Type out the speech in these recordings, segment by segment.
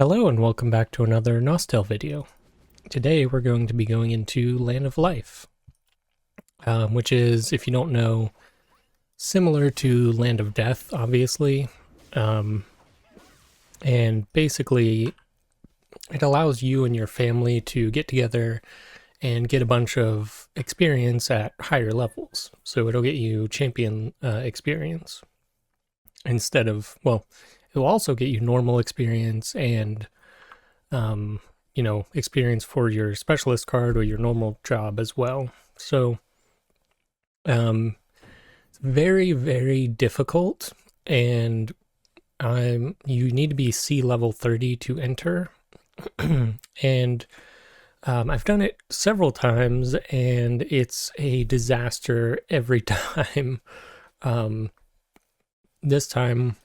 Hello and welcome back to another Nostale video. Today we're going to be going into Land of Life, which is, if you don't know, similar to Land of Death, obviously. And basically, it allows you and your family to get together and get a bunch of experience at higher levels. So it'll get you champion experience instead of, well, it will also get you normal experience and experience for your specialist card or your normal job as well. So it's very, very difficult, and you need to be C level 30 to enter. And I've done it several times, and it's a disaster every time. This time,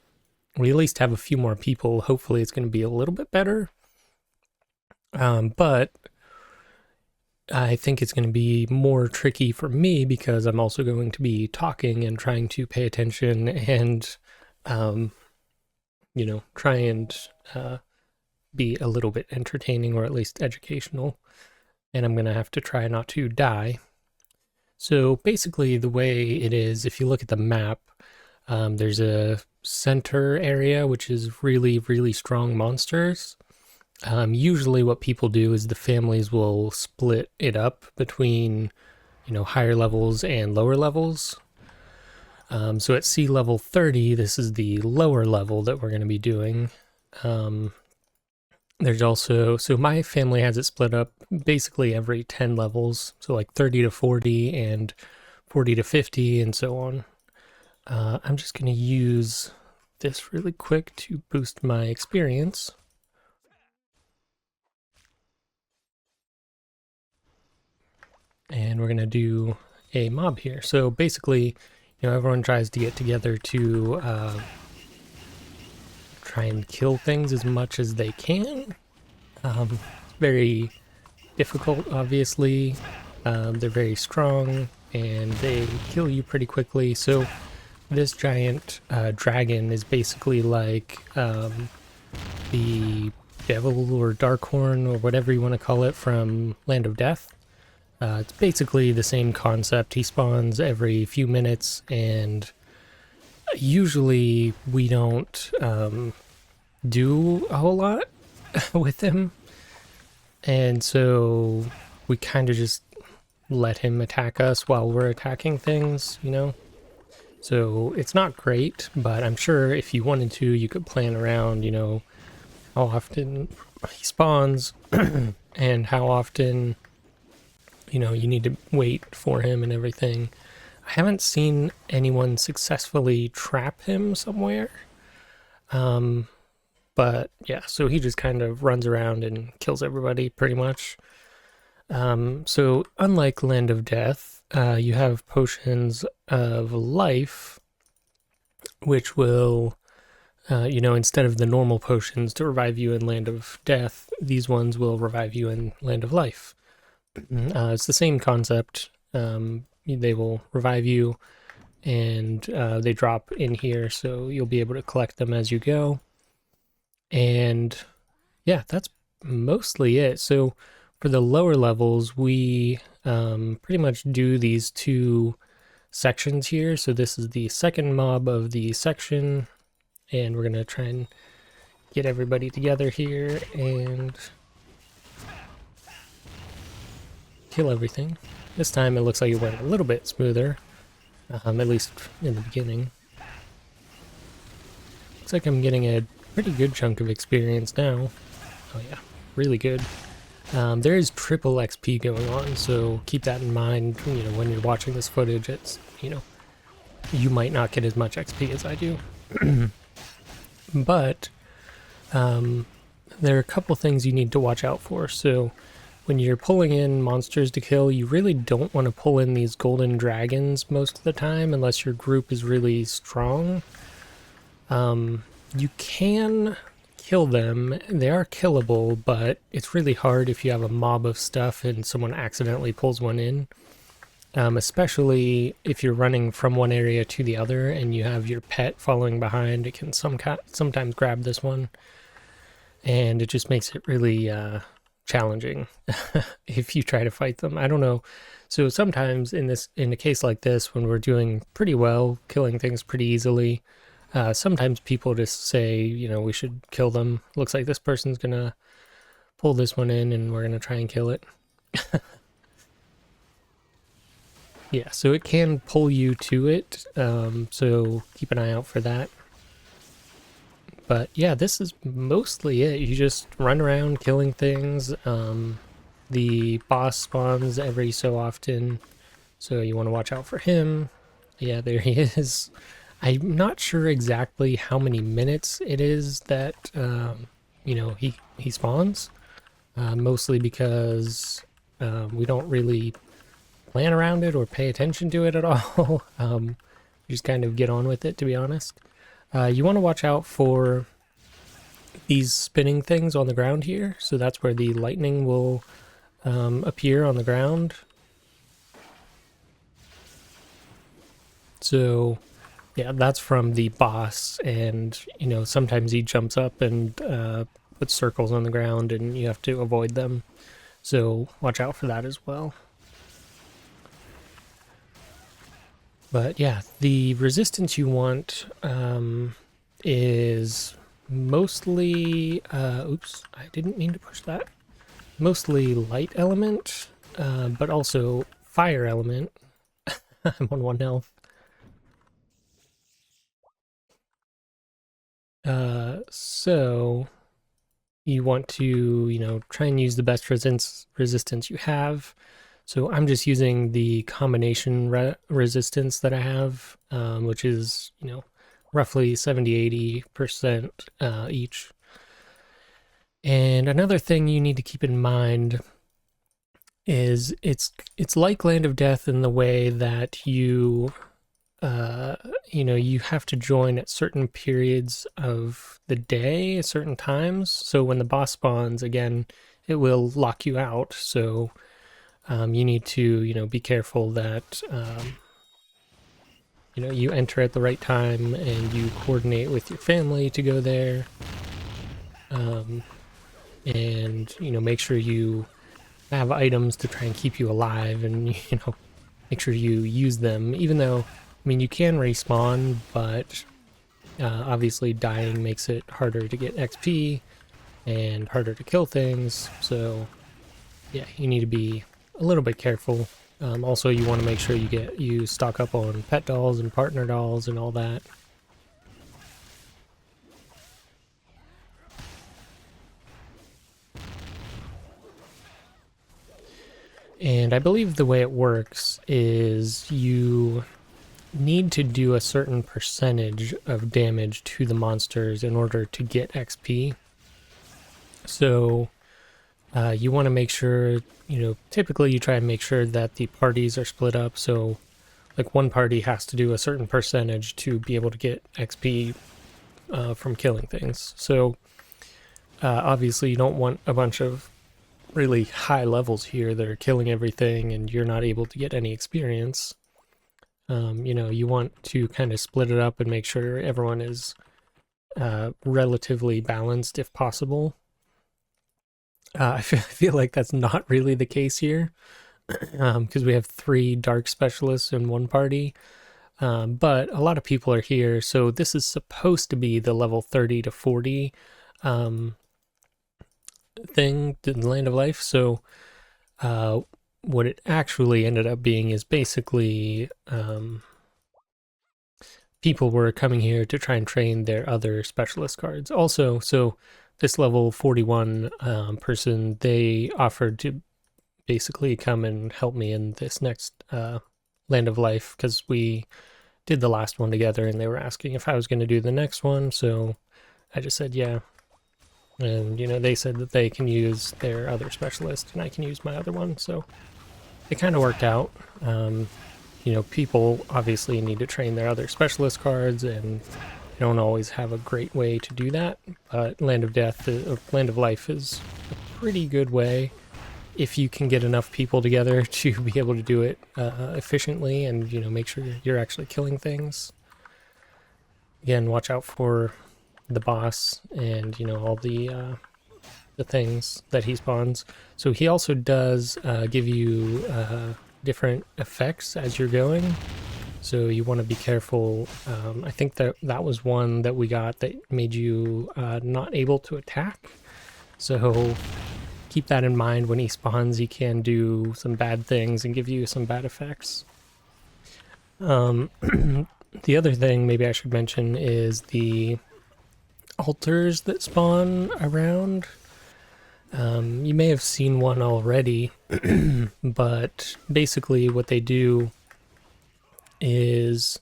we at least have a few more people. Hopefully it's going to be a little bit better. But I think it's going to be more tricky for me because I'm also going to be talking and trying to pay attention and, try and be a little bit entertaining or at least educational. And I'm going to have to try not to die. So basically the way it is, if you look at the map, there's a center area, which is really, really strong monsters. Usually what people do is the families will split it up between, higher levels and lower levels. So at sea level 30, this is the lower level that we're going to be doing. There's also, so my family has it split up basically every 10 levels. So like 30 to 40 and 40 to 50 and so on. I'm just going to use this really quick to boost my experience. And we're going to do a mob here. So basically, everyone tries to get together to try and kill things as much as they can. Very difficult, obviously. They're very strong, and they kill you pretty quickly. So this giant dragon is basically like the devil or darkhorn or whatever you want to call it from Land of Death. It's basically the same concept. He spawns every few minutes, and usually we don't do a whole lot with him. And so we kind of just let him attack us while we're attacking things, So it's not great, but I'm sure if you wanted to, you could plan around, how often he spawns and how often you need to wait for him and everything. I haven't seen anyone successfully trap him somewhere. But yeah, so he just kind of runs around and kills everybody pretty much. So unlike Land of Death, you have potions of life, which will, instead of the normal potions to revive you in Land of Death, these ones will revive you in Land of Life. It's the same concept. They will revive you, and they drop in here, so you'll be able to collect them as you go. And yeah, that's mostly it. So for the lower levels, we pretty much do these two sections here. So this is the second mob of the section, and we're going to try and get everybody together here and kill everything. This time it looks like it went a little bit smoother, at least in the beginning. Looks like I'm getting a pretty good chunk of experience now. Oh yeah, really good. There is triple XP going on, so keep that in mind. When you're watching this footage, it's you might not get as much XP as I do. But there are a couple things you need to watch out for. So when you're pulling in monsters to kill, you really don't want to pull in these golden dragons most of the time unless your group is really strong. You can kill them. They are killable, but it's really hard if you have a mob of stuff and someone accidentally pulls one in. Especially if you're running from one area to the other and you have your pet following behind. It can sometimes grab this one. and it just makes it really challenging if you try to fight them. I don't know. So sometimes in a case like this, when we're doing pretty well, killing things pretty easily, sometimes people just say, we should kill them. Looks like this person's gonna pull this one in, and we're gonna try and kill it. Yeah, so it can pull you to it. So keep an eye out for that. But yeah, this is mostly it. You just run around killing things. The boss spawns every so often, so you want to watch out for him. Yeah, there he is. I'm not sure exactly how many minutes it is that he spawns. Mostly because we don't really plan around it or pay attention to it at all. We just kind of get on with it, to be honest. You want to watch out for these spinning things on the ground here. So that's where the lightning will appear on the ground. So yeah, that's from the boss, and sometimes he jumps up and puts circles on the ground, and you have to avoid them. So watch out for that as well. But yeah, the resistance you want is mostly, oops, I didn't mean to push that. Mostly light element, but also fire element. I'm on 1 health. So you want to, try and use the best resistance you have. So I'm just using the combination resistance that I have, which is, roughly 70-80% each. And another thing you need to keep in mind is it's like Land of Death in the way that you have to join at certain periods of the day, at certain times. So when the boss spawns again, it will lock you out. So you need to be careful that you enter at the right time, and you coordinate with your family to go there, and make sure you have items to try and keep you alive, and make sure you use them, even though you can respawn, but obviously dying makes it harder to get XP and harder to kill things. So yeah, you need to be a little bit careful. Also, you want to make sure you stock up on pet dolls and partner dolls and all that. And I believe the way it works is you need to do a certain percentage of damage to the monsters in order to get XP. So you want to make sure, typically you try and make sure that the parties are split up. So like one party has to do a certain percentage to be able to get XP from killing things. So obviously you don't want a bunch of really high levels here that are killing everything and you're not able to get any experience. You want to kind of split it up and make sure everyone is relatively balanced if possible. I feel like that's not really the case here, because we have 3 dark specialists in one party. But a lot of people are here, so this is supposed to be the level 30 to 40 thing in Land of Life. So what it actually ended up being is basically people were coming here to try and train their other specialist cards. Also, so this level 41 person, they offered to basically come and help me in this next Land of Life, because we did the last one together, and they were asking if I was going to do the next one, so I just said yeah. And they said that they can use their other specialist and I can use my other one, so it kind of worked out. People obviously need to train their other specialist cards, and they don't always have a great way to do that, but Land of Life is a pretty good way if you can get enough people together to be able to do it efficiently and make sure you're actually killing things. Again, watch out for the boss and all the the things that he spawns. So he also does give you different effects as you're going. So you want to be careful. I think that was one that we got that made you not able to attack. So keep that in mind. When he spawns, he can do some bad things and give you some bad effects. The other thing maybe I should mention is the altars that spawn around. You may have seen one already, but basically what they do is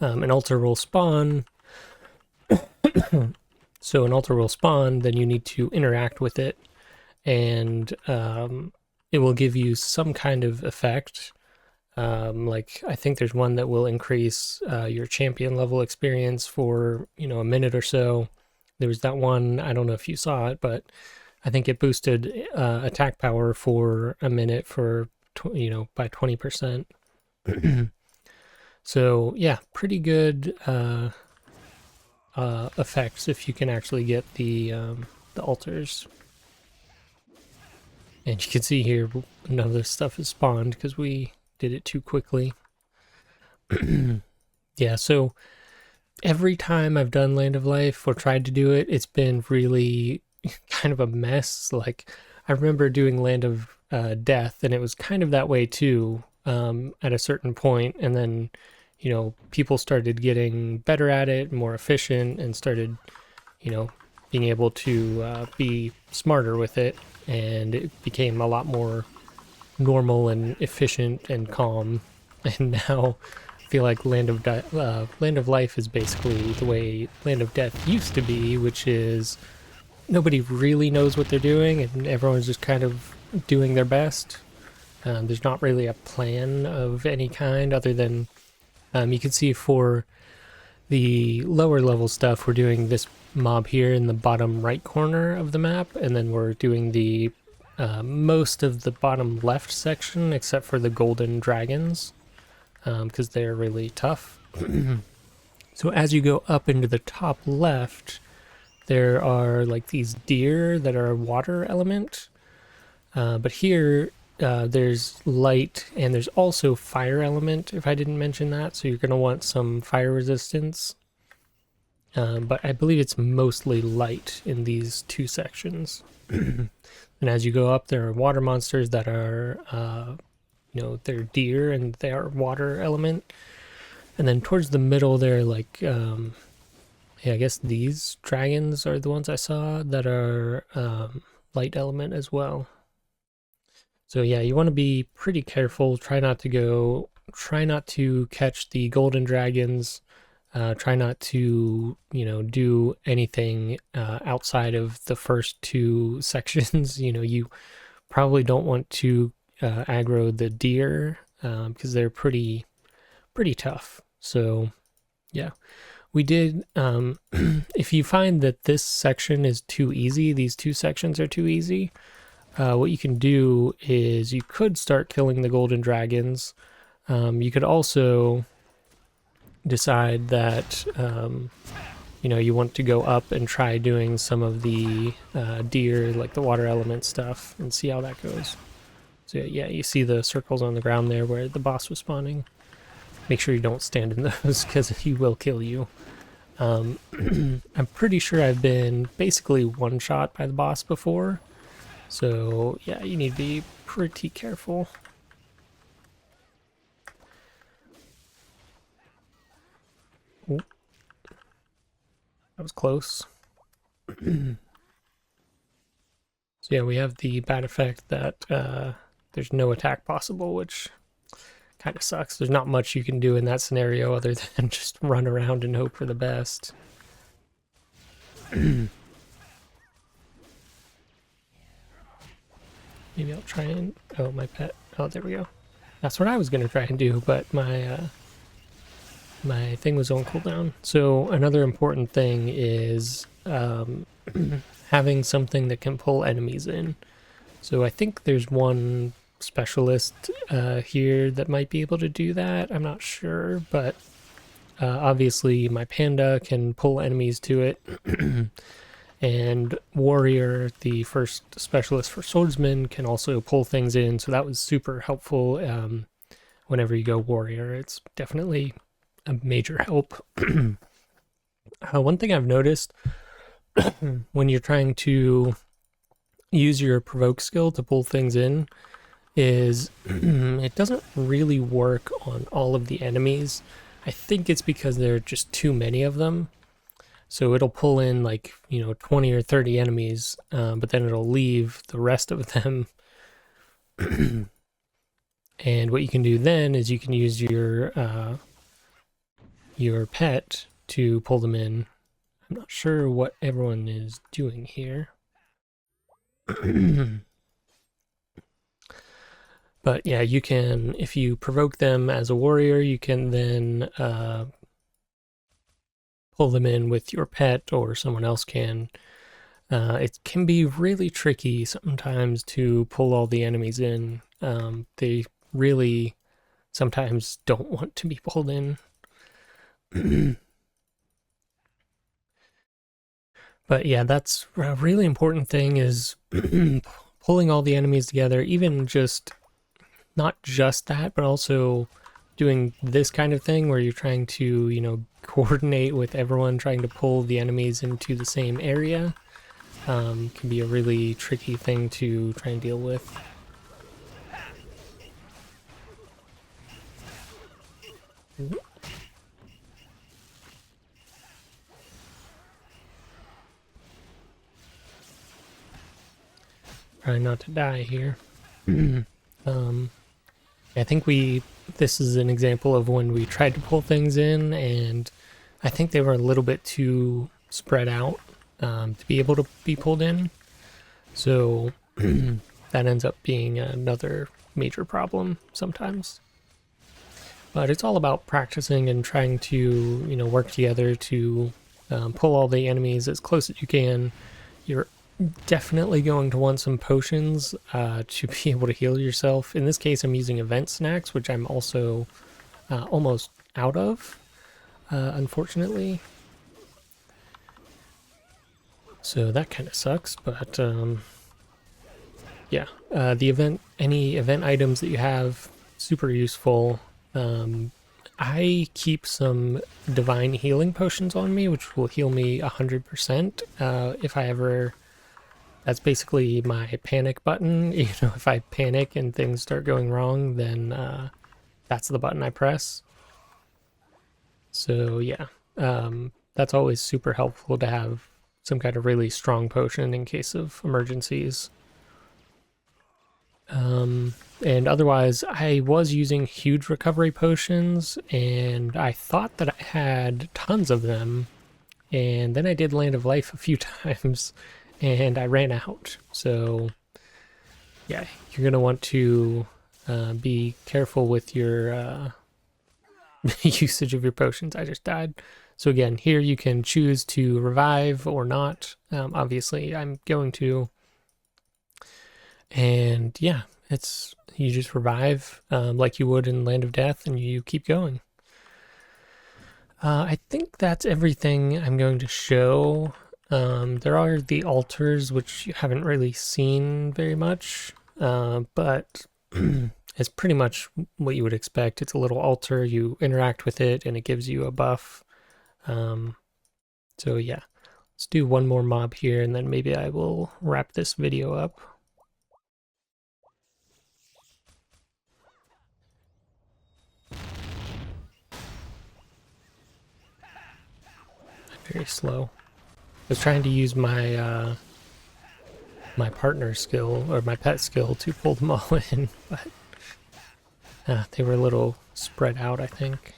an altar will spawn. So an altar will spawn, then you need to interact with it, and it will give you some kind of effect. Like I think there's one that will increase your champion level experience for a minute or so. There was that one, I don't know if you saw it, but I think it boosted attack power for a minute for by 20%. So yeah, pretty good effects if you can actually get the altars. And you can see here none of this stuff is spawned because we did it too quickly. Yeah, so every time I've done Land of Life or tried to do it, it's been really kind of a mess. Like I remember doing Land of Death, and it was kind of that way too at a certain point, and then people started getting better at it, more efficient, and started being able to be smarter with it, and it became a lot more normal and efficient and calm. And now I feel like Land of Life is basically the way Land of Death used to be, which is nobody really knows what they're doing, and everyone's just kind of doing their best. There's not really a plan of any kind other than you can see for the lower level stuff, we're doing this mob here in the bottom right corner of the map, and then we're doing the most of the bottom left section except for the golden dragons because they're really tough. So as you go up into the top left, there are like these deer that are a water element, but here there's light, and there's also fire element, if I didn't mention that, so you're going to want some fire resistance. But I believe it's mostly light in these two sections. And as you go up, there are water monsters that are, they're deer and they are water element. And then towards the middle, they're like, I guess these dragons are the ones I saw that are light element as well. So yeah, you want to be pretty careful. Try not to catch the golden dragons. Try not to, do anything outside of the first two sections. You probably don't want to aggro the deer because they're pretty tough. So yeah, we did. If you find that this section is too easy, these two sections are too easy, what you can do is you could start killing the golden dragons. You could also decide that you want to go up and try doing some of the deer, like the water element stuff, and see how that goes. So yeah, you see the circles on the ground there where the boss was spawning. Make sure you don't stand in those because he will kill you. I'm pretty sure I've been basically one shot by the boss before, so yeah, you need to be pretty careful. Ooh. That was close. So yeah, we have the bad effect that there's no attack possible, which kind of sucks. There's not much you can do in that scenario other than just run around and hope for the best. Maybe I'll try and... Oh, my pet. Oh, there we go. That's what I was going to try and do, but my my thing was on cooldown. So another important thing is having something that can pull enemies in. So I think there's one specialist here that might be able to do that. I'm not sure, but obviously my panda can pull enemies to it. And Warrior, the first specialist for swordsman, can also pull things in, so that was super helpful. Whenever you go Warrior, it's definitely a major help. One thing I've noticed when you're trying to use your provoke skill to pull things in is it doesn't really work on all of the enemies. I think it's because there are just too many of them. So it'll pull in like, 20 or 30 enemies, but then it'll leave the rest of them. And what you can do then is you can use your pet to pull them in. I'm not sure what everyone is doing here. But yeah, you can, if you provoke them as a warrior, you can then pull them in with your pet, or someone else can. It can be really tricky sometimes to pull all the enemies in. They really sometimes don't want to be pulled in. But yeah, that's a really important thing, is pulling all the enemies together, even just not just that, but also doing this kind of thing where you're trying to, coordinate with everyone, trying to pull the enemies into the same area. Can be a really tricky thing to try and deal with. Try not to die here. I think this is an example of when we tried to pull things in, and I think they were a little bit too spread out to be able to be pulled in. So that ends up being another major problem sometimes. But it's all about practicing and trying to, work together to pull all the enemies as close as you can. You're definitely going to want some potions to be able to heal yourself. In this case, I'm using event snacks, which I'm also almost out of, unfortunately. So that kind of sucks, but yeah, any event items that you have, super useful. I keep some divine healing potions on me, which will heal me 100% if I ever. That's basically my panic button. If I panic and things start going wrong, then that's the button I press. So yeah, that's always super helpful to have some kind of really strong potion in case of emergencies. And otherwise, I was using huge recovery potions, and I thought that I had tons of them, and then I did Land of Life a few times, and I ran out. So yeah, you're going to want to be careful with your usage of your potions. I just died. So again, here you can choose to revive or not. Obviously, I'm going to. And yeah, you just revive like you would in Land of Death, and you keep going. I think that's everything I'm going to show. There are the altars, which you haven't really seen very much, but it's pretty much what you would expect. It's a little altar, you interact with it, and it gives you a buff. So yeah, let's do one more mob here, and then maybe I will wrap this video up. Very slow. I was trying to use my my partner skill, or my pet skill, to pull them all in, but they were a little spread out, I think.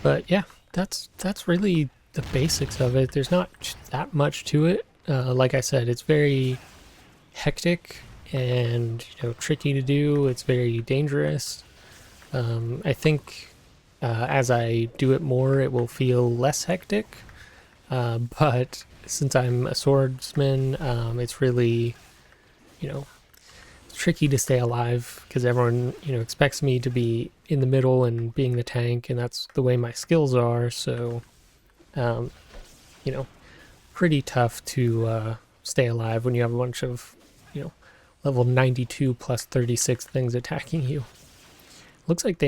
But yeah, that's really the basics of it. There's not that much to it. Like I said, it's very hectic and tricky to do. It's very dangerous. I think as I do it more, it will feel less hectic. But since I'm a swordsman, it's really, it's tricky to stay alive because everyone, expects me to be in the middle and being the tank, and that's the way my skills are. So, um, you know, pretty tough to stay alive when you have a bunch of, level 92 plus 36 things attacking you. Looks like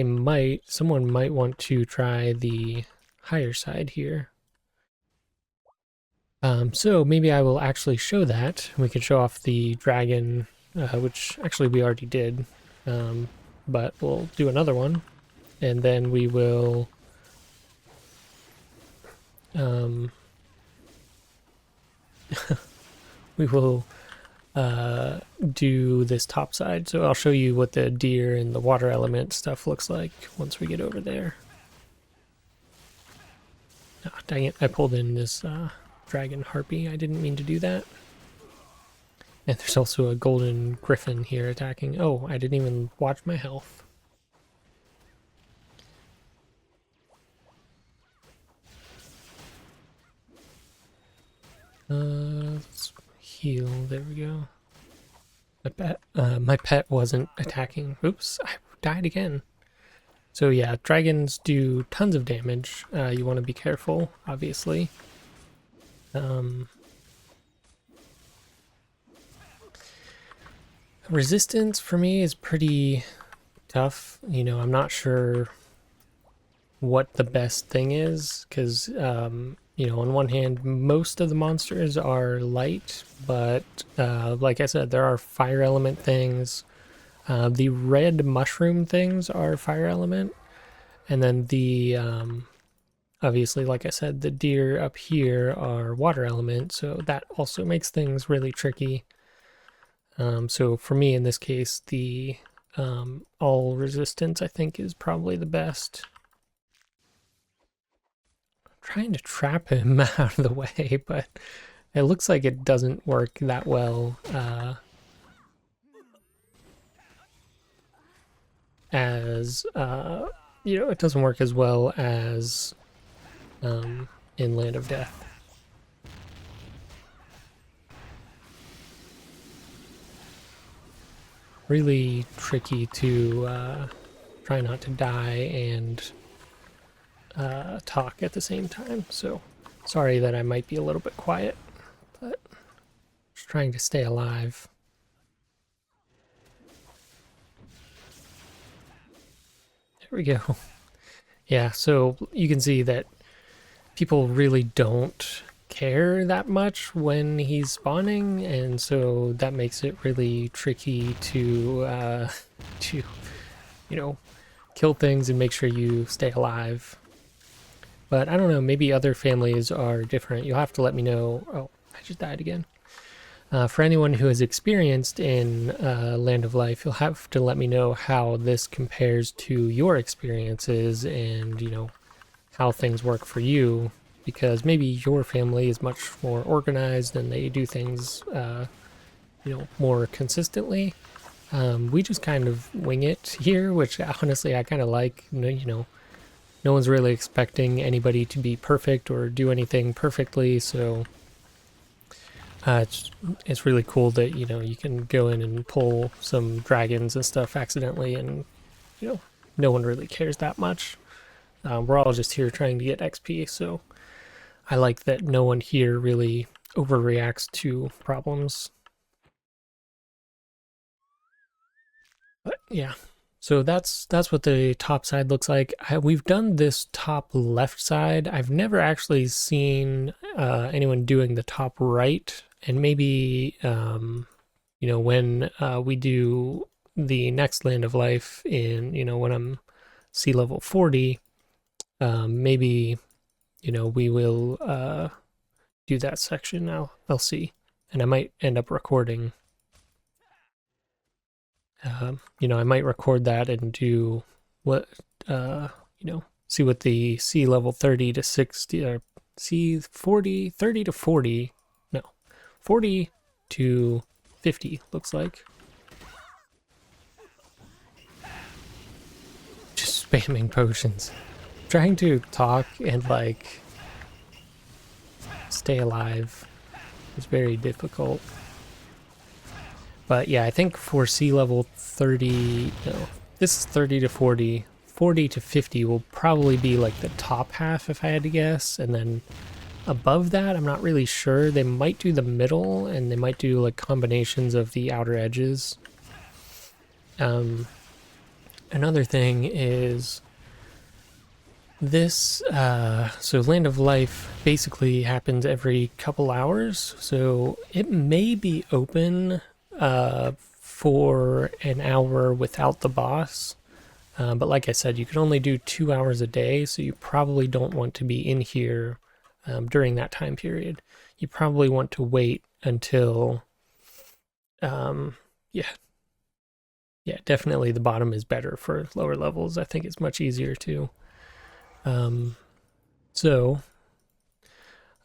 someone might want to try the higher side here. So maybe I will actually show that. We could show off the dragon, which actually we already did, but we'll do another one, and then we will we will do this top side. So I'll show you what the deer and the water element stuff looks like once we get over there. Oh, dang it, I pulled in this dragon harpy. I didn't mean to do that. And there's also a golden griffin here attacking. Oh, I didn't even watch my health. Let's heal. There we go. My pet wasn't attacking. Oops, I died again. So yeah, dragons do tons of damage. You want to be careful, obviously. Resistance for me is pretty tough. I'm not sure what the best thing is because, on one hand, most of the monsters are light, but like I said, there are fire element things. The red mushroom things are fire element, and then the obviously, like I said, the deer up here are water element, so that also makes things really tricky. So for me, in this case, the all resistance I think is probably the best. I'm trying to trap him out of the way, but it looks like it doesn't work that well. It doesn't work as well as in Land of Death. Really tricky to try not to die and talk at the same time. So sorry that I might be a little bit quiet, but just trying to stay alive. There we go. Yeah, so you can see that people really don't care that much when he's spawning, and so that makes it really tricky to kill things and make sure you stay alive. But I don't know, maybe other families are different. You'll have to let me know. Oh, I just died again. For anyone who has experienced in Land of Life, you'll have to let me know how this compares to your experiences and, how things work for you, because maybe your family is much more organized and they do things, more consistently. We just kind of wing it here, which honestly I kind of like. No one's really expecting anybody to be perfect or do anything perfectly, so it's really cool that you can go in and pull some dragons and stuff accidentally, and no one really cares that much. We're all just here trying to get XP, so I like that no one here really overreacts to problems. But yeah, so that's what the top side looks like. We've done this top left side. I've never actually seen anyone doing the top right, and maybe when we do the next Land of Life in when I'm sea level 40, maybe we will do that section. I'll see, and I might end up recording. I might record that and do what see what the sea level 30 to 60 or sea 40 30 to 40 no 40 to 50 looks like. Just spamming potions, trying to talk and stay alive is very difficult. But yeah, I think for sea level 30, no, this is 30 to 40. 40 to 50 will probably be like the top half if I had to guess. And then above that, I'm not really sure. They might do the middle and they might do like combinations of the outer edges. Another thing is this, so Land of Life basically happens every couple hours. So it may be open for an hour without the boss. But like I said, you can only do 2 hours a day, so you probably don't want to be in here during that time period. You probably want to wait until, yeah, yeah, definitely the bottom is better for lower levels. I think it's much easier too. So,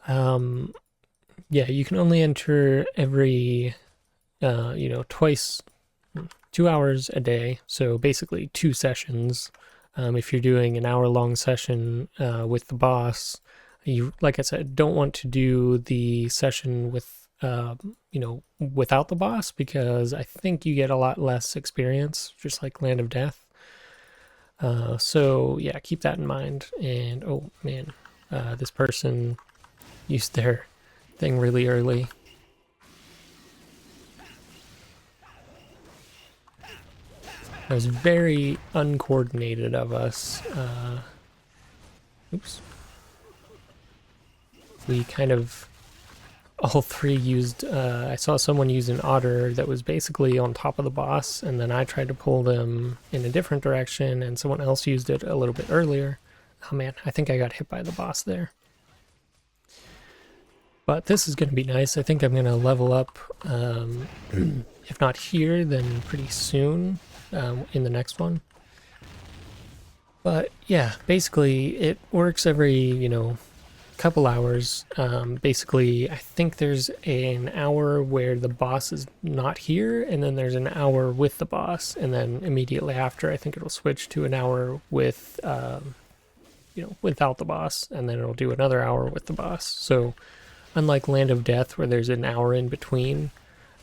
yeah, you can only enter every, twice, 2 hours a day. So basically 2 sessions. If you're doing an hour-long session with the boss, you, like I said, don't want to do the session with, without the boss because I think you get a lot less experience, just like Land of Death. So yeah, keep that in mind. And oh man, this person used their thing really early. It was very uncoordinated of us. Oops. We kind of all three used. I saw someone use an otter that was basically on top of the boss, and then I tried to pull them in a different direction, and someone else used it a little bit earlier. Oh man, I think I got hit by the boss there. But this is going to be nice. I think I'm going to level up, if not here, then pretty soon in the next one. But yeah, basically it works every, couple hours. Basically, I think there's an hour where the boss is not here, and then there's an hour with the boss, and then immediately after, I think it'll switch to an hour with, without the boss, and then it'll do another hour with the boss. So unlike Land of Death, where there's an hour in between,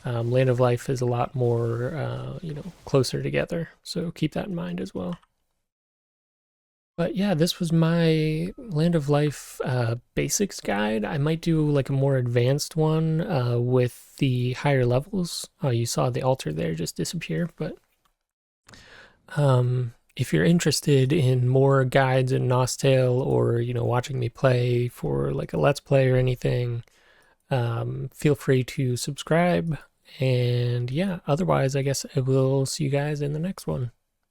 Land of Life is a lot more, closer together. So keep that in mind as well. But yeah, this was my Land of Life basics guide. I might do like a more advanced one with the higher levels. You saw the altar there just disappear, but if you're interested in more guides in Nostale or, watching me play for like a Let's Play or anything, feel free to subscribe. And yeah, otherwise, I guess I will see you guys in the next one.